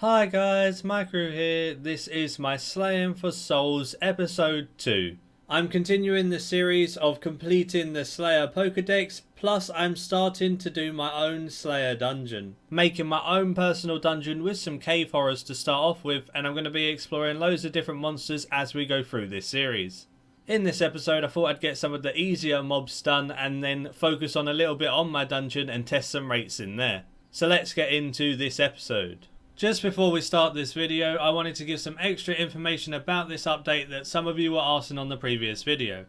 Hi guys, Maikeru here. This is my Slaying for Souls episode 2. I'm continuing the series of completing the Slayer Pokedex, plus I'm starting to do my own Slayer dungeon. Making my own personal dungeon with some cave horrors to start off with, and I'm going to be exploring loads of different monsters as we go through this series. In this episode I thought I'd get some of the easier mobs done and then focus on a little bit on my dungeon and test some rates in there. So let's get into this episode. Just before we start this video, I wanted to give some extra information about this update that some of you were asking on the previous video.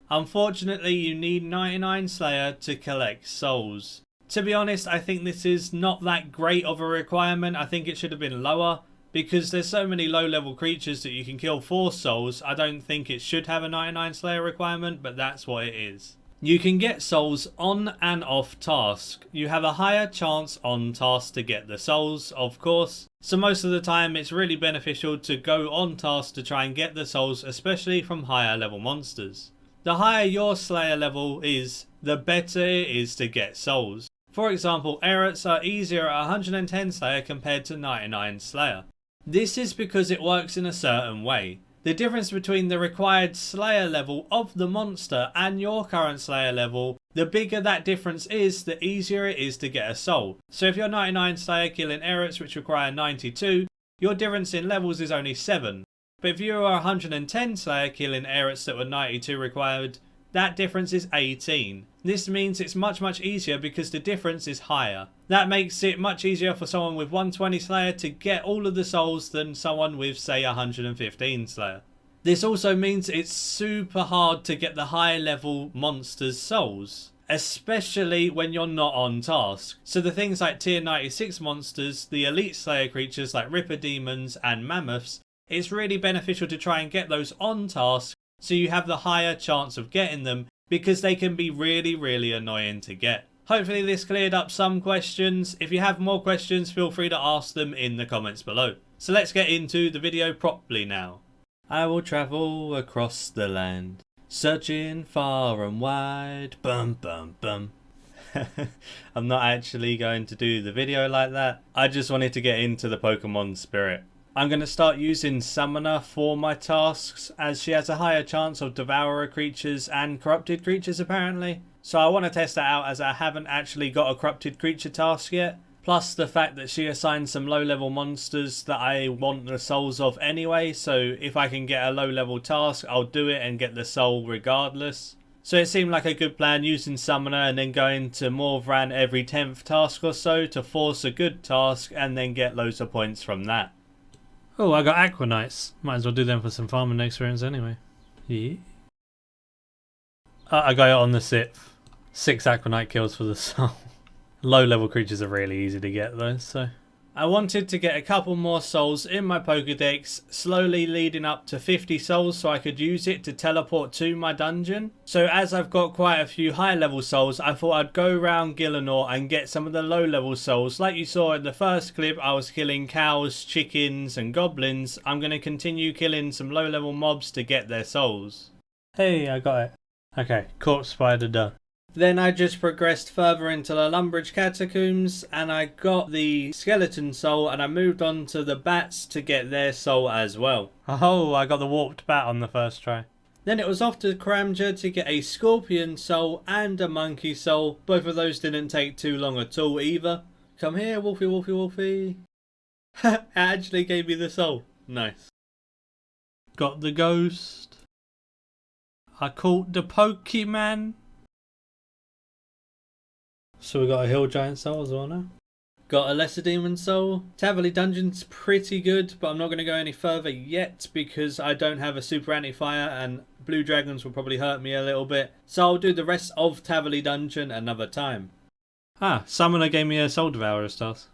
Unfortunately, you need 99 Slayer to collect souls. To be honest, I think this is not that great of a requirement. I think it should have been lower, because there's so many low level creatures that you can kill for souls. I don't think it should have a 99 Slayer requirement, but that's what it is. You can get souls on and off task. You have a higher chance on task to get the souls, of course. So most of the time it's really beneficial to go on task to try and get the souls, especially from higher level monsters. The higher your Slayer level is, the better it is to get souls. For example, Erets are easier at 110 Slayer compared to 99 Slayer. This is because it works in a certain way. The difference between the required Slayer level of the monster and your current Slayer level, the bigger that difference is, the easier it is to get a soul. So if you're 99 Slayer killing Erets which require 92, your difference in levels is only 7. But if you are 110 Slayer killing Erets that were 92 required, that difference is 18. This means it's much easier because the difference is higher. That makes it much easier for someone with 120 Slayer to get all of the souls than someone with, say, 115 Slayer. This also means it's super hard to get the high level monsters' souls, especially when you're not on task. So the things like tier 96 monsters, the elite Slayer creatures like Ripper Demons and Mammoths, it's really beneficial to try and get those on task so you have the higher chance of getting them, because they can be really annoying to get. Hopefully this cleared up some questions. If you have more questions, feel free to ask them in the comments below. So let's get into the video properly now. I will travel across the land, searching far and wide. Bum bum bum. I'm not actually going to do the video like that. I just wanted to get into the Pokemon spirit. I'm going to start using Summoner for my tasks, as she has a higher chance of Devourer creatures and Corrupted creatures apparently. So I want to test that out, as I haven't actually got a Corrupted creature task yet. Plus the fact that she assigns some low level monsters that I want the souls of anyway, so if I can get a low level task I'll do it and get the soul regardless. So it seemed like a good plan using Summoner and then going to Morvran every 10th task or so to force a good task and then get loads of points from that. Oh, I got Aquanites. Might as well do them for some farming experience anyway. Yeah. I got it on the Sith. 6 Aquanite kills for the soul. Low level creatures are really easy to get though, so. I wanted to get a couple more souls in my Pokedex, slowly leading up to 50 souls so I could use it to teleport to my dungeon. So as I've got quite a few high level souls, I thought I'd go around Gielinor and get some of the low level souls. Like you saw in the first clip, I was killing cows, chickens and goblins. I'm going to continue killing some low level mobs to get their souls. Hey, I got it. Okay, corpse spider done. Then I just progressed further into the Lumbridge Catacombs and I got the skeleton soul, and I moved on to the bats to get their soul as well. Oh, I got the warped bat on the first try. Then it was off to Kramja to get a scorpion soul and a monkey soul. Both of those didn't take too long at all either. Come here, Wolfie, Wolfie, Wolfie. It actually gave me the soul. Nice. Got the ghost. I caught the Pokemon. So we got a hill giant soul as well now. Got a lesser demon soul. Tavily Dungeon's pretty good, but I'm not going to go any further yet because I don't have a super anti-fire and blue dragons will probably hurt me a little bit. So I'll do the rest of Tavily Dungeon another time. Ah, Summoner gave me a Soul Devourer's task.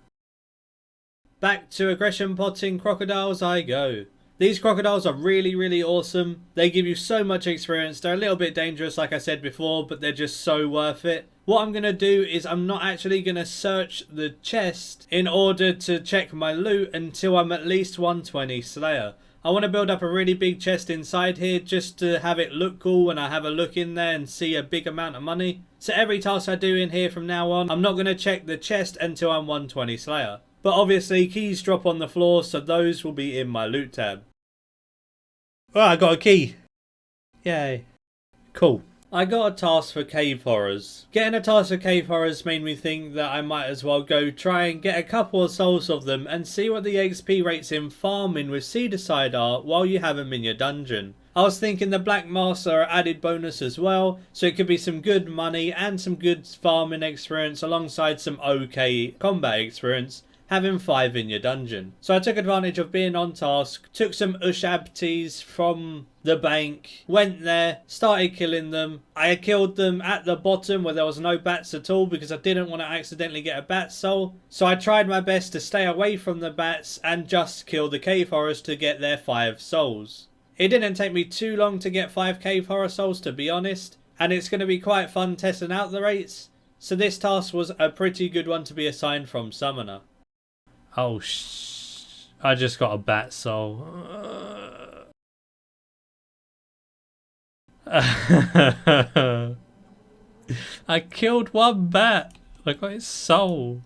Back to aggression potting crocodiles I go. These crocodiles are really awesome. They give you so much experience. They're a little bit dangerous like I said before, but they're just so worth it. What I'm going to do is I'm not actually going to search the chest in order to check my loot until I'm at least 120 Slayer. I want to build up a really big chest inside here just to have it look cool when I have a look in there and see a big amount of money. So every task I do in here from now on, I'm not going to check the chest until I'm 120 Slayer. but obviously keys drop on the floor, so those will be in my loot tab. Oh, I got a key. Yay. Cool. I got a task for cave horrors. Getting a task for cave horrors made me think that I might as well go try and get a couple of souls of them and see what the XP rates in farming with Cedarside are while you have them in your dungeon. I was thinking the Black Masks are an added bonus as well, so it could be some good money and some good farming experience alongside some okay combat experience, having 5 in your dungeon. So I took advantage of being on task, took some Ushabtis from the bank, went there, started killing them. I killed them at the bottom where there was no bats at all because I didn't want to accidentally get a bat soul. So I tried my best to stay away from the bats and just kill the cave horrors to get their 5 souls. It didn't take me too long to get 5 cave horror souls, to be honest, and it's going to be quite fun testing out the rates. So this task was a pretty good one to be assigned from Summoner. Oh I just got a bat soul. I killed one bat. I got his soul.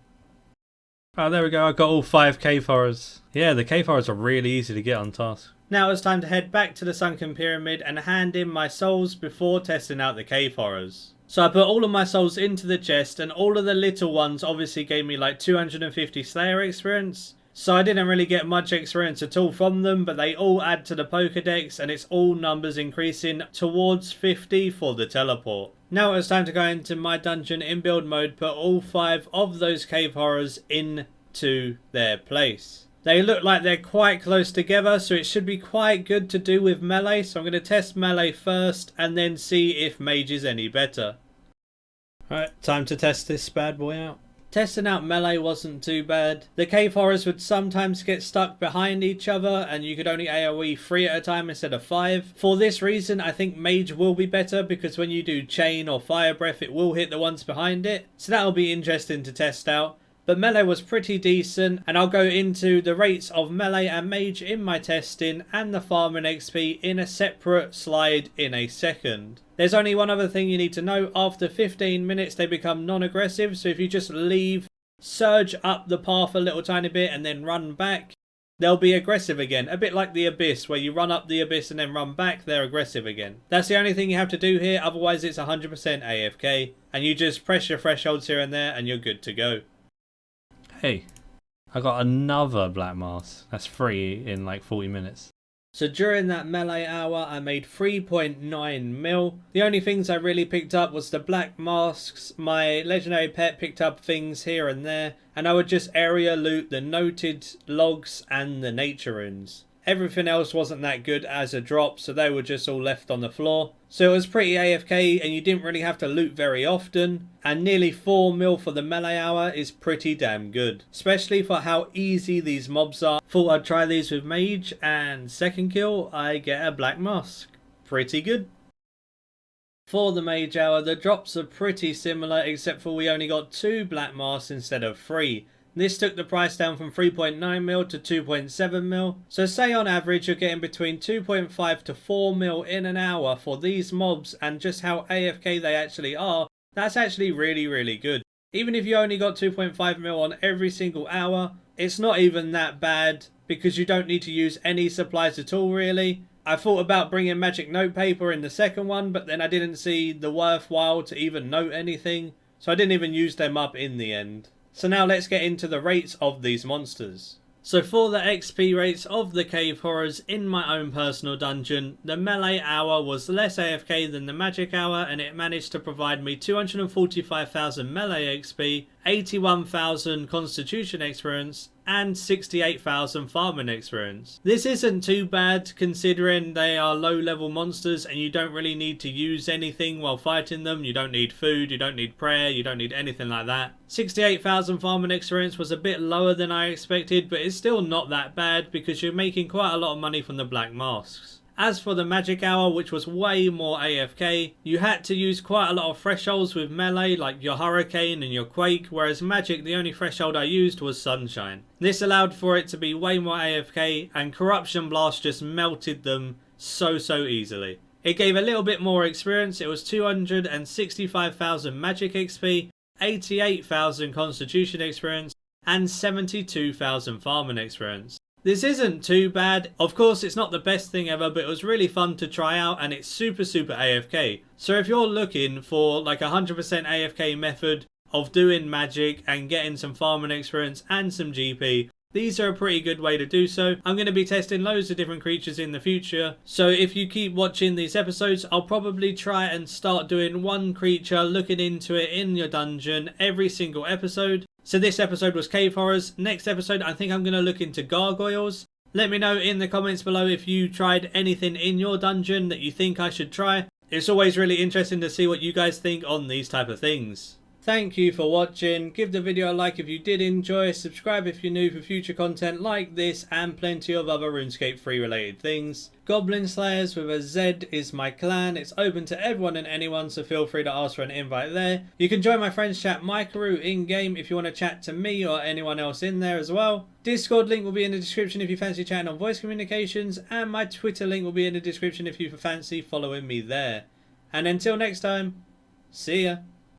Oh, there we go. I got all 5 cave horrors. Yeah, the cave horrors are really easy to get on task. Now it's time to head back to the Sunken Pyramid and hand in my souls before testing out the cave horrors. So I put all of my souls into the chest, and all of the little ones obviously gave me like 250 Slayer experience. So I didn't really get much experience at all from them, but they all add to the Pokedex, and it's all numbers increasing towards 50 for the teleport. Now it's time to go into my dungeon in build mode, put all 5 of those cave horrors into their place. They look like they're quite close together, so it should be quite good to do with melee. So I'm going to test melee first and then see if mage is any better. Alright, time to test this bad boy out. Testing out melee wasn't too bad. The cave horrors would sometimes get stuck behind each other and you could only AoE 3 at a time instead of 5. For this reason, I think mage will be better because when you do chain or fire breath, it will hit the ones behind it. So that'll be interesting to test out. But melee was pretty decent, and I'll go into the rates of melee and mage in my testing and the farming XP in a separate slide in a second. There's only one other thing you need to know. After 15 minutes they become non-aggressive, so if you just leave, surge up the path a little tiny bit and then run back, they'll be aggressive again. A bit like the Abyss, where you run up the Abyss and then run back, they're aggressive again. That's the only thing you have to do here, otherwise it's 100% AFK, and you just press your thresholds here and there and you're good to go. Hey, I got another Black Mask. That's free in like 40 minutes. So during that melee hour, I made 3.9 mil. The only things I really picked up was the Black Masks. My legendary pet picked up things here and there, and I would just area loot the noted logs and the nature runes. Everything else wasn't that good as a drop, so they were just all left on the floor. So it was pretty AFK and you didn't really have to loot very often. And nearly 4 mil for the melee hour is pretty damn good. Especially for how easy these mobs are. Thought I'd try these with mage, and second kill I get a Black Mask. Pretty good. For the mage hour, the drops are pretty similar except for we only got 2 Black Masks instead of 3. This took the price down from 3.9 mil to 2.7 mil. So say on average you're getting between 2.5 to 4 mil in an hour for these mobs, and just how AFK they actually are, that's actually really good. Even if you only got 2.5 mil on every single hour, it's not even that bad because you don't need to use any supplies at all really. I thought about bringing magic notepaper in the second one, but then I didn't see the worthwhile to even note anything, so I didn't even use them up in the end. So now let's get into the rates of these monsters. So for the XP rates of the cave horrors in my own personal dungeon, the melee hour was less AFK than the magic hour, and it managed to provide me 245,000 melee XP, 81,000 constitution experience, and 68,000 farming experience. This isn't too bad considering they are low level monsters and you don't really need to use anything while fighting them. You don't need food, you don't need prayer, you don't need anything like that. 68,000 farming experience was a bit lower than I expected, but it's still not that bad because you're making quite a lot of money from the Black Masks. As for the magic hour, which was way more AFK, you had to use quite a lot of thresholds with melee, like your hurricane and your quake, whereas magic, the only threshold I used was sunshine. This allowed for it to be way more AFK, and corruption blast just melted them so easily. It gave a little bit more experience. It was 265,000 magic XP, 88,000 constitution experience, and 72,000 farming experience. This isn't too bad. Of course, it's not the best thing ever, but it was really fun to try out, and it's super AFK. So if you're looking for like a 100% AFK method of doing magic and getting some farming experience and some GP, these are a pretty good way to do so. I'm going to be testing loads of different creatures in the future, so if you keep watching these episodes, I'll probably try and start doing one creature, looking into it in your dungeon every single episode. So this episode was cave horrors. Next episode, I think I'm going to look into gargoyles. Let me know in the comments below if you tried anything in your dungeon that you think I should try. It's always really interesting to see what you guys think on these type of things. Thank you for watching. Give the video a like if you did enjoy. Subscribe if you're new for future content like this and plenty of other RuneScape 3 related things. Goblin Slayers with a Z is my clan. It's open to everyone and anyone, so feel free to ask for an invite there. You can join my friends chat Maikeru in game if you want to chat to me or anyone else in there as well. Discord link will be in the description if you fancy chatting on voice communications, and my Twitter link will be in the description if you fancy following me there. And until next time, see ya.